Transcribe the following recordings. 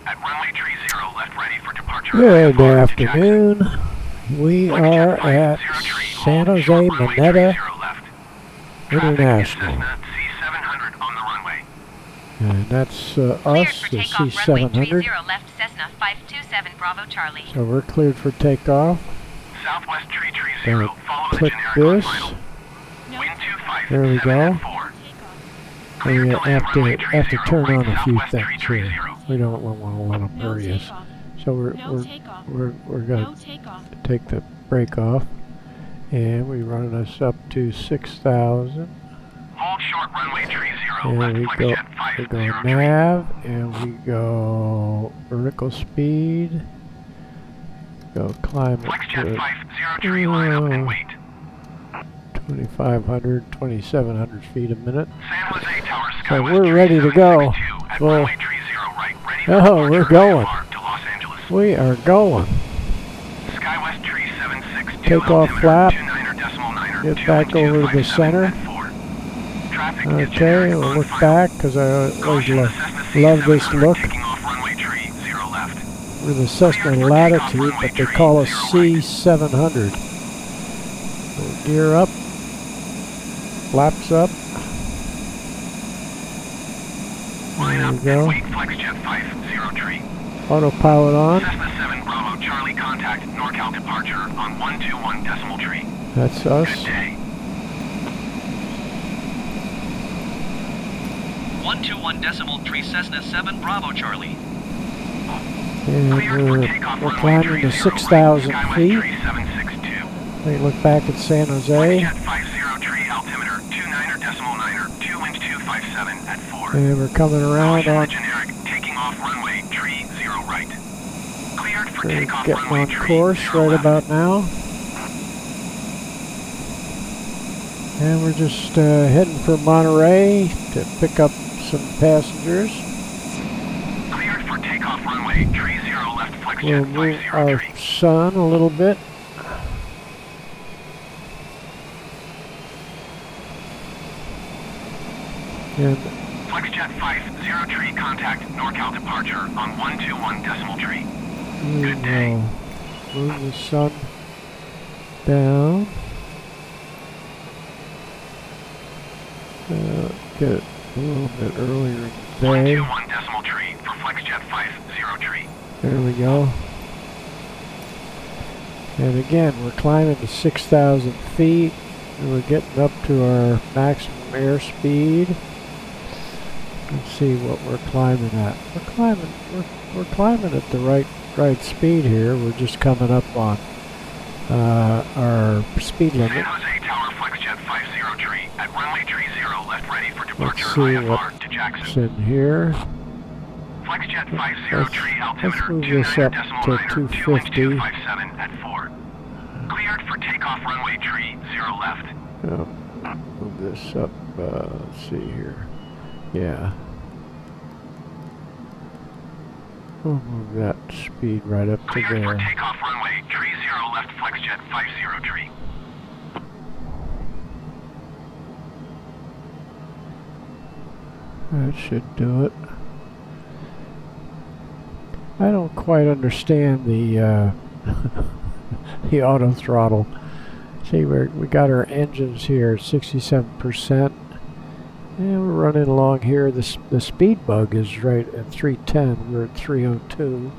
At runway 30 left, ready for departure. Good afternoon. We are at San Jose Moneta International. C700 on the runway. And that's us, the C700. Left Cessna 527 Bravo Charlie. So we're cleared for takeoff. Southwest 330, follow the Click generic this. final. Wind 257 There we go. at 4. We have to turn on a few things here. We don't want to let them hurry us. So we're going to take the brake off, and we run us up to 6,000. Hold short runway 30 And left, we flex go jet 503. nav, and we go vertical speed. Go climb Flex it jet to 503, line up and wait. 2,500, 2,700 feet a minute. San Jose Tower, So Skywest we're ready to go. 372 at Well, runway 30 right, ready for oh, we're departure going. IFR to Los Angeles. We are going. Skywest 376, Take off flap. 29.9, Get back over to the center. Okay, we'll look back because I always love this look. We're the Cessna Latitude, but they call us C700. So gear up, flaps up. There we go. Autopilot on. Cessna 7 Bravo Charlie, contact NorCal departure on 121 decimal tree. That's us. Good day. 121 decimal 3 Cessna 7 Bravo Charlie. And we're climbing to 6,000 feet. We look back at San Jose. And we're coming around on. We're getting on course right about now. And we're just heading for Monterey to pick up some passengers. Cleared for takeoff runway 30 left, flex We'll jet move our 503. sun a little bit. And Flex jet 503, contact NorCal departure on 121 decimal tree. Good day. Move the sun down. Get it a little bit earlier in the day. 121 decimal tree for flex jet 503. There we go. And again, we're climbing to 6,000 feet. And we're getting up to our maximum airspeed. Let's see what we're climbing at. We're climbing at the right speed here. We're just coming up on our speed limit. San Jose Tower, flex jet 503 at runway 30 left, ready for Let's departure see IFR what's to Jackson. in here. Flex jet 503, Let's altimeter move this up to 29.9, 250. 257 at 4. Cleared for takeoff runway 30 left. Move this up. Let's see here. Yeah. We'll move that speed right up to Cleared for there. takeoff runway 30 left, flex jet 503. That should do it. I don't quite understand the the auto throttle. See, we got our engines here at 67%, and we're running along here. The speed bug is right at 310. We're at 302.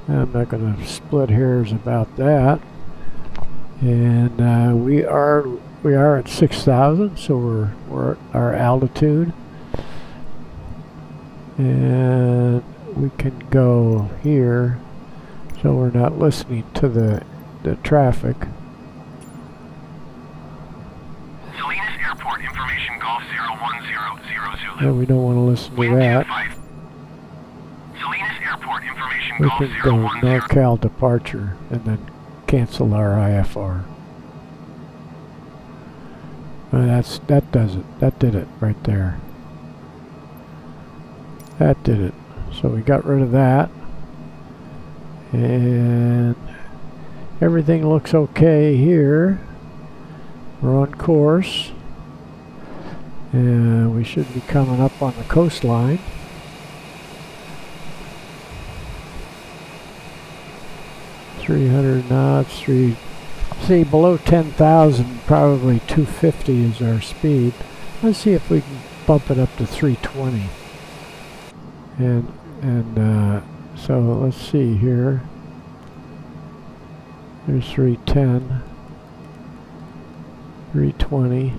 I'm not going to split hairs about that. And we are at 6,000, so we're at our altitude. And we can go here, so we're not listening to the traffic. Salinas Airport information Golf 01000 Zulu. And we don't want to listen to Wind that. 25. Salinas Airport information We Golf can go 010. NorCal departure and then cancel our IFR. That does it. That did it right there. That did it. So we got rid of that. And everything looks okay here. We're on course. And we should be coming up on the coastline. 300 knots, see, below 10,000, probably 250 is our speed. Let's see if we can bump it up to 320. And so let's see here. There's 310, 320.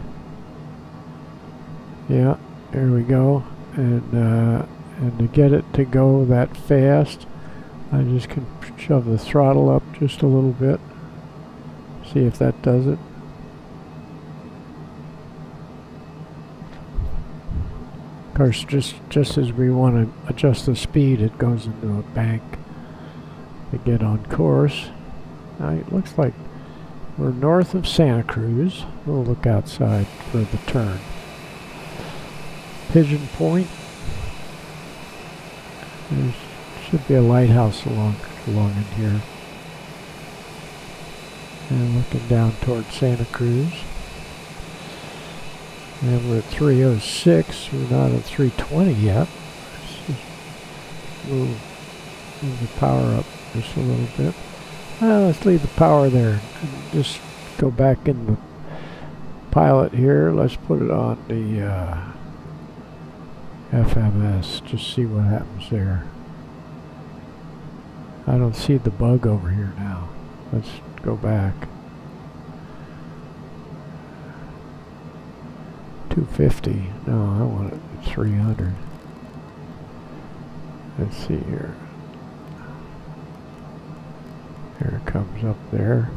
Yeah, there we go. And to get it to go that fast, I just can shove the throttle up just a little bit. See if that does it. Of course, just as we want to adjust the speed, it goes into a bank to get on course. Now, it looks like we're north of Santa Cruz. We'll look outside for the turn. Pigeon Point. There should be a lighthouse along in here. And looking down toward Santa Cruz. And we're at 306. We're not at 320 yet. Let's just move the power up just a little bit. Let's leave the power there. And just go back in the pilot here. Let's put it on the FMS. Just see what happens there. I don't see the bug over here now. Let's go back. 250. No, I want it at 300. Let's see here. There it comes up there.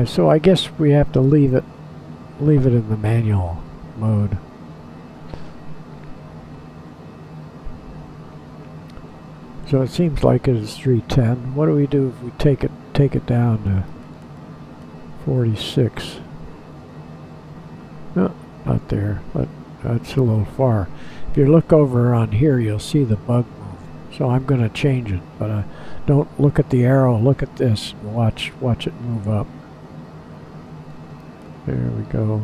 So I guess we have to leave it in the manual mode. So it seems like it is 310. What do we do if we take it down to 46? No, not there. But that's a little far. If you look over on here, you'll see the bug move. So I'm going to change it, but don't look at the arrow. Look at this. And watch it move up. There we go.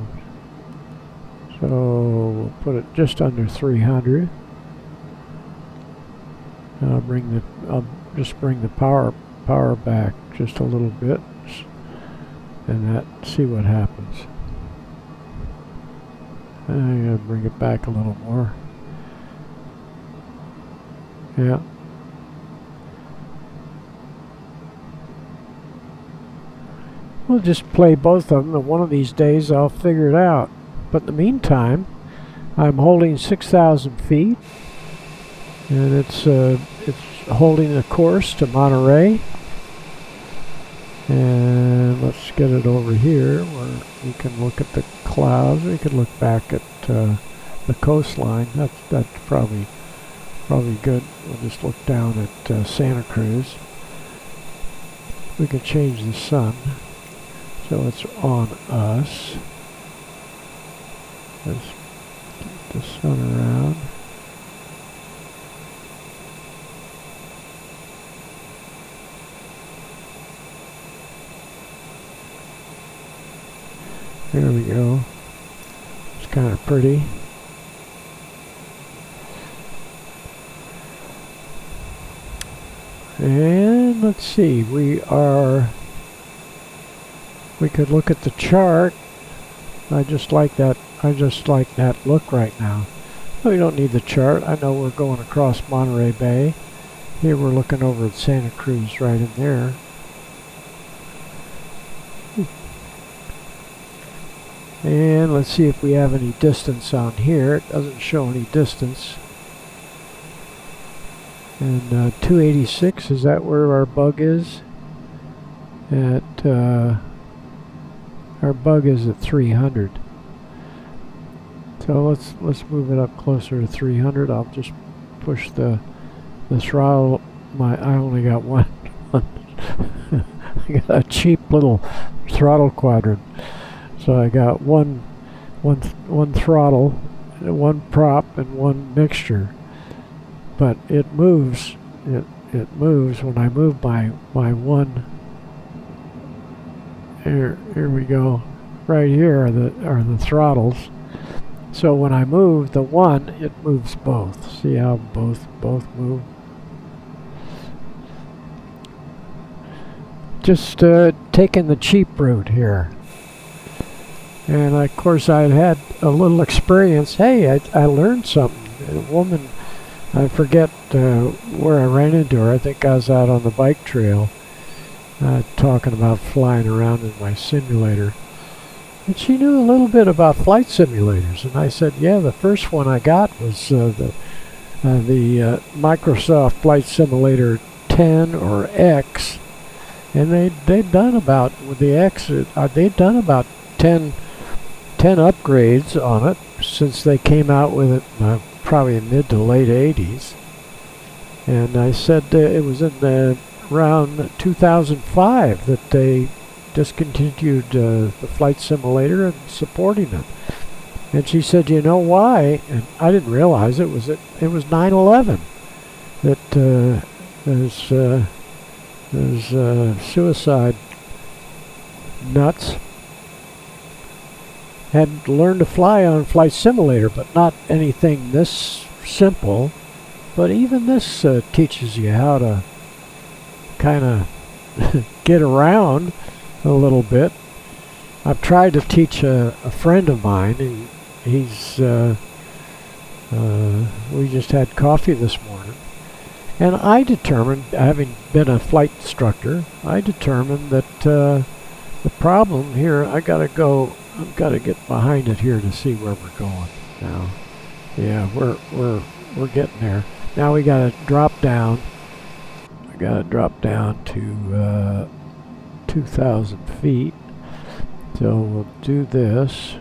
So we'll put it just under 300. I'll just bring the power back just a little bit, and see what happens. I'm gonna bring it back a little more. Yeah. We'll just play both of them, and one of these days I'll figure it out. But in the meantime, I'm holding 6,000 feet. And it's holding the course to Monterey. And let's get it over here where we can look at the clouds. We could look back at the coastline. That's probably good. We'll just look down at Santa Cruz. We can change the sun so it's on us. Let's get the sun around. There we go. It's kind of pretty. And let's see, we could look at the chart. I just like that look right now. We don't need the chart. I know we're going across Monterey Bay. Here we're looking over at Santa Cruz right in there. And let's see if we have any distance on here. It doesn't show any distance. And 286, is that where our bug is? Our bug is at 300. So let's move it up closer to 300. I'll just push the throttle. I only got one. I got a cheap little throttle quadrant. So I got one throttle, one prop, and one mixture. But it moves. It moves when I move my one. Here we go. Right here are the throttles. So when I move the one, it moves both. See how both move? just taking the cheap route here. And of course I had a little experience. Hey, I learned something. A woman, I forget where I ran into her. I think I was out on the bike trail talking about flying around in my simulator. And she knew a little bit about flight simulators. And I said, yeah, the first one I got was the Microsoft Flight Simulator 10 or X. And they'd done about, with the X, they'd done about 10 upgrades on it since they came out with it probably in mid to late 80s. And I said it was in around 2005 that they discontinued the flight simulator and supporting it. And she said, you know why? And I didn't realize it was 9/11 that those suicide nuts had learned to fly on Flight Simulator, but not anything this simple. But even this teaches you how to kind of get around a little bit. I've tried to teach a friend of mine. We just had coffee this morning. And I determined, having been a flight instructor, I determined that the problem here, I've got to get behind it here to see where we're going now. Yeah, we're getting there. Now we got to drop down. I got to drop down to 2,000 feet. So we'll do this.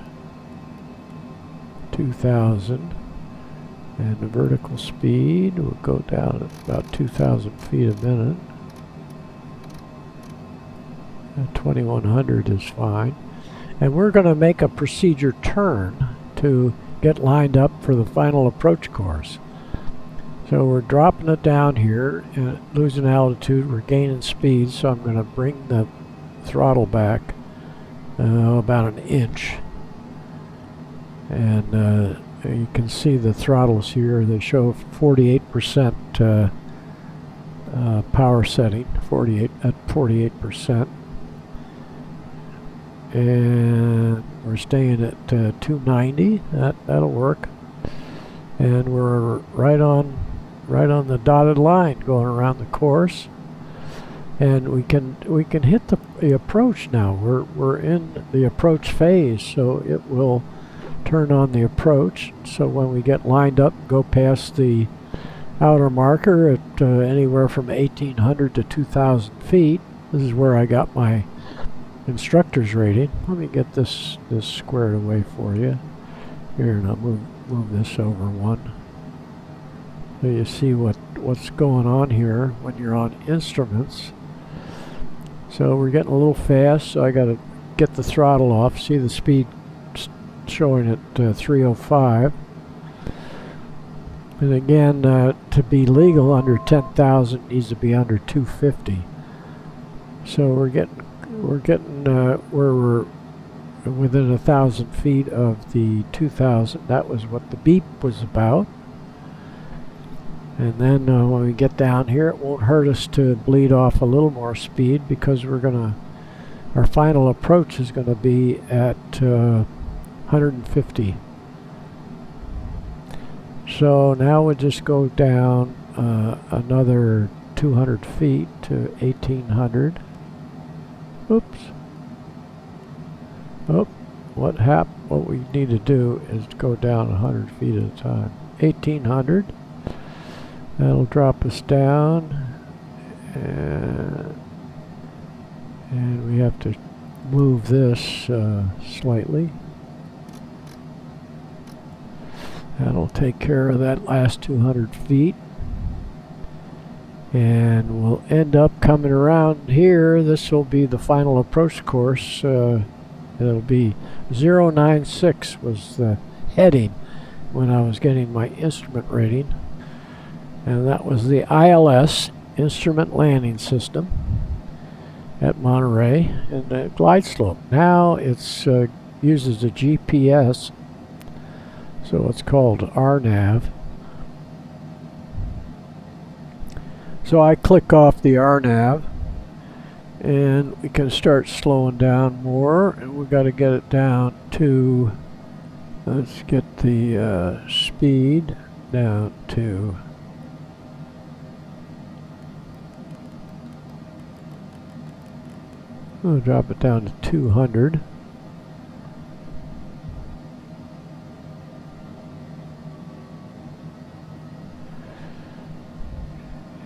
2,000. And the vertical speed will go down at about 2,000 feet a minute. 2,100 is fine. And we're going to make a procedure turn to get lined up for the final approach course. So we're dropping it down here and losing altitude. We're gaining speed, so I'm going to bring the throttle back about an inch. And you can see the throttles here. They show 48% power setting, at 48%. And we're staying at 290. That'll work. And we're right on the dotted line going around the course. And we can hit the approach now. We're in the approach phase, so it will turn on the approach. So when we get lined up, go past the outer marker at anywhere from 1,800 to 2,000 feet. This is where I got my instructor's rating. Let me get this squared away for you. Here, and I'll move this over one. So you see what's going on here when you're on instruments. So we're getting a little fast, so I got to get the throttle off. See the speed showing at 305. And again, to be legal under 10,000 needs to be under 250. So we're within 1,000 feet of the 2,000. That was what the beep was about. And then when we get down here, it won't hurt us to bleed off a little more speed, because our final approach is going to be at 150. So now we'll just go down another 200 feet to 1,800. Oops. Oh, what we need to do is go down 100 feet at a time. 1,800. That'll drop us down, and we have to move this slightly. That'll take care of that last 200 feet. And we'll end up coming around here. This will be the final approach course. It'll be 096 was the heading when I was getting my instrument rating. And that was the ILS, Instrument Landing System, at Monterey, and the glide slope. Now it's uses a GPS, so it's called RNAV. So I click off the RNAV, And we can start slowing down more, and we've got to get it down to, let's get the speed down to, we'll drop it down to 200.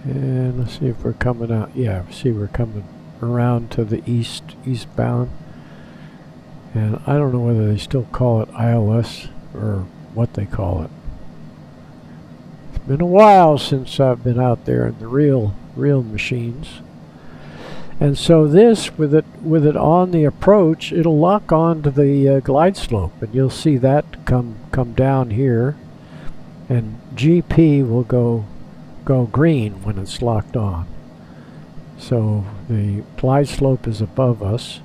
And let's see if we're coming out. Yeah, see we're coming around to the eastbound. And I don't know whether they still call it ILS or what they call it. It's been a while since I've been out there in the real machines. And so this, with it on the approach, it'll lock on to the glide slope, and you'll see that come down here, and GP will go green when it's locked on. So the glide slope is above us.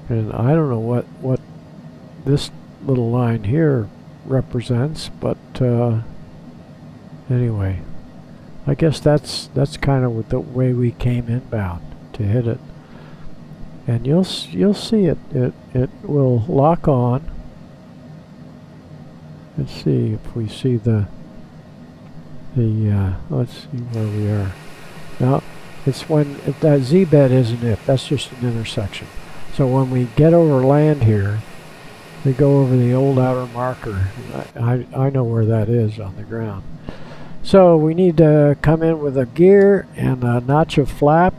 And I don't know what this little line here represents, but anyway, I guess that's kind of the way we came inbound to hit it. And you'll see it will lock on. Let's see if we see the let's see where we are. Now, it's if that Z-bed isn't it. That's just an intersection. So when we get over land here, we go over the old outer marker. I know where that is on the ground. So we need to come in with a gear and a notch of flap,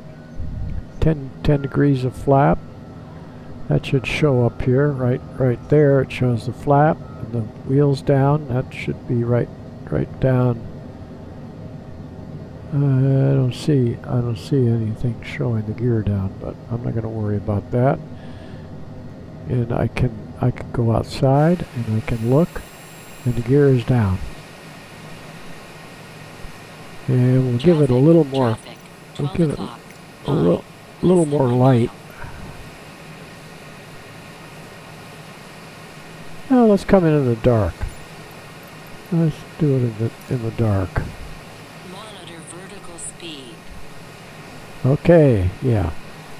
10 degrees of flap. That should show up here, right there. It shows the flap and the wheels down. That should be right down. I don't see anything showing the gear down, but I'm not going to worry about that. And I can go outside and I can look, and the gear is down. And we'll give it a little more. We'll give it a little more light. Now let's come in the dark. Let's do it in the dark. Monitor vertical speed. Okay, yeah.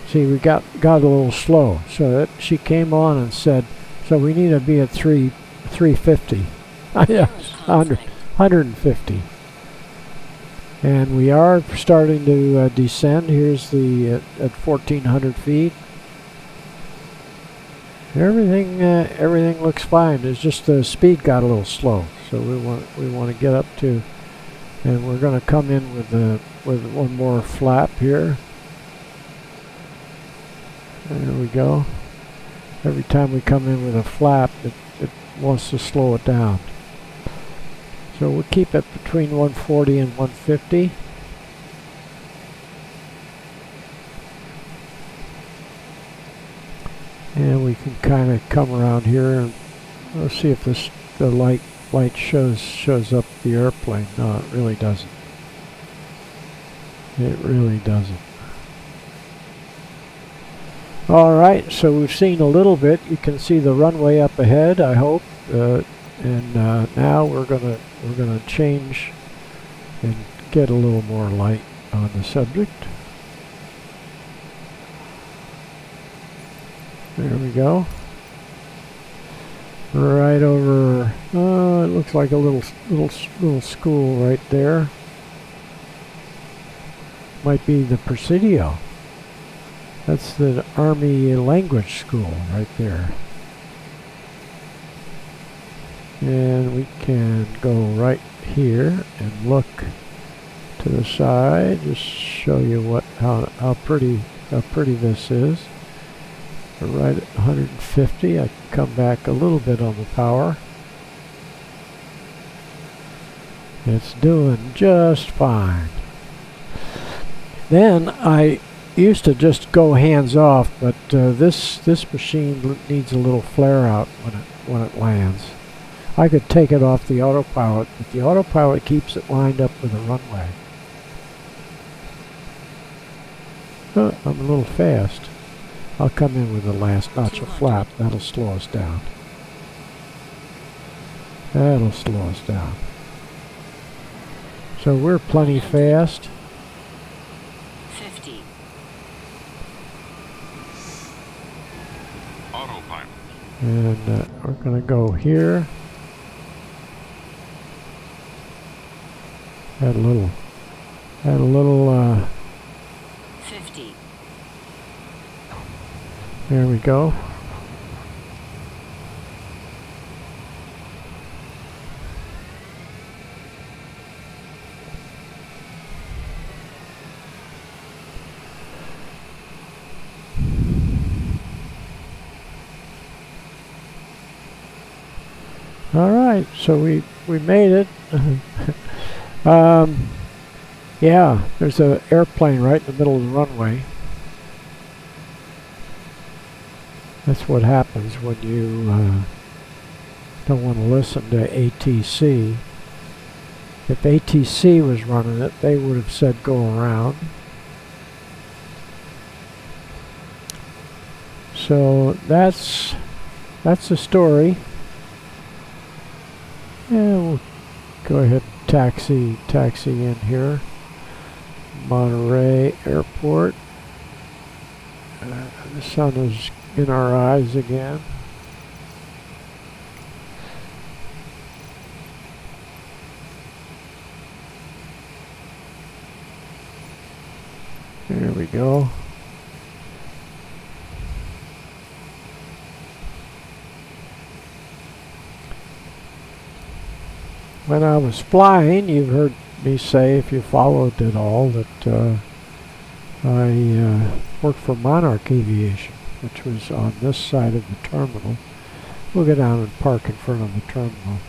See, we got a little slow. So she came on and said, so we need to be at 350. Yeah, 150. And we are starting to descend. Here's the at 1,400 feet. Everything looks fine. It's just the speed got a little slow. So we want to get up to, and we're going to come in with one more flap here. There we go. Every time we come in with a flap, it wants to slow it down. So we'll keep it between 140 and 150. And we can kind of come around here and let's see if the light shows up the airplane. No, it really doesn't. It really doesn't. All right, so we've seen a little bit. You can see the runway up ahead, I hope. And now we're gonna change and get a little more light on the subject. There we go. Right over. It looks like a little school right there. Might be the Presidio. That's the Army language school right there. And we can go right here and look to the side. Just show you how pretty this is. We're right at 150. I can come back a little bit on the power. It's doing just fine. Then I used to just go hands off, but this machine needs a little flare out when it lands. I could take it off the autopilot, but the autopilot keeps it lined up with the runway. Oh, I'm a little fast. I'll come in with the last notch of flap. That'll slow us down. That'll slow us down. So we're plenty fast. 50. Autopilot. And we're going to go here. Had a little 50. there we go. All right, so we made it. Yeah, there's an airplane right in the middle of the runway. That's what happens when you don't want to listen to ATC. If ATC was running it, they would have said go around. So that's the story. Yeah, we'll go ahead and taxi in here. Monterey Airport. The sun is in our eyes again. There we go. When I was flying, you've heard me say, if you followed it all, that I worked for Monarch Aviation, which was on this side of the terminal. We'll go down and park in front of the terminal.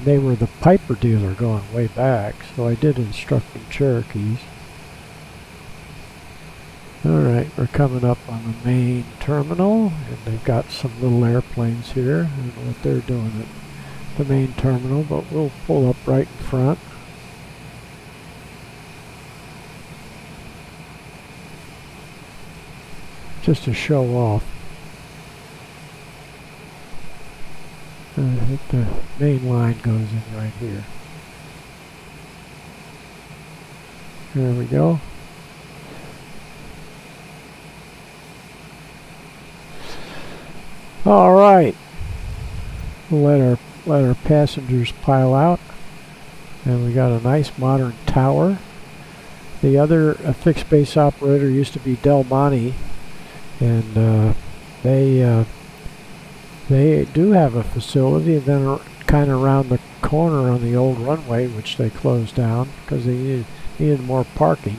They were the Piper dealer going way back, so I did instructing Cherokees. Alright, we're coming up on the main terminal, and they've got some little airplanes here. I don't know what they're doing at the main terminal, but we'll pull up right in front. Just to show off. I think the main line goes in right here. There we go. All right. We'll let our passengers pile out, and we got a nice modern tower. The other fixed base operator used to be Del Monte, and they do have a facility, and then kind of around the corner on the old runway, which they closed down because they needed more parking.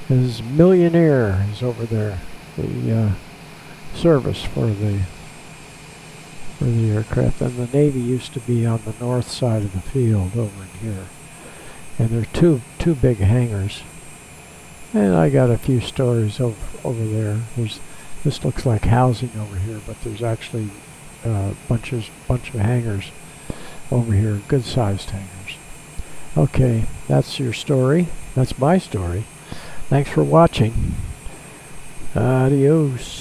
Is Millionaire is over there, the service for the aircraft, and the Navy used to be on the north side of the field over in here, and there are two big hangars. And I got a few stories over there. This looks like housing over here, but there's actually bunch of hangars over here, good sized hangars. Okay, that's your story. That's my story. Thanks for watching. Adios.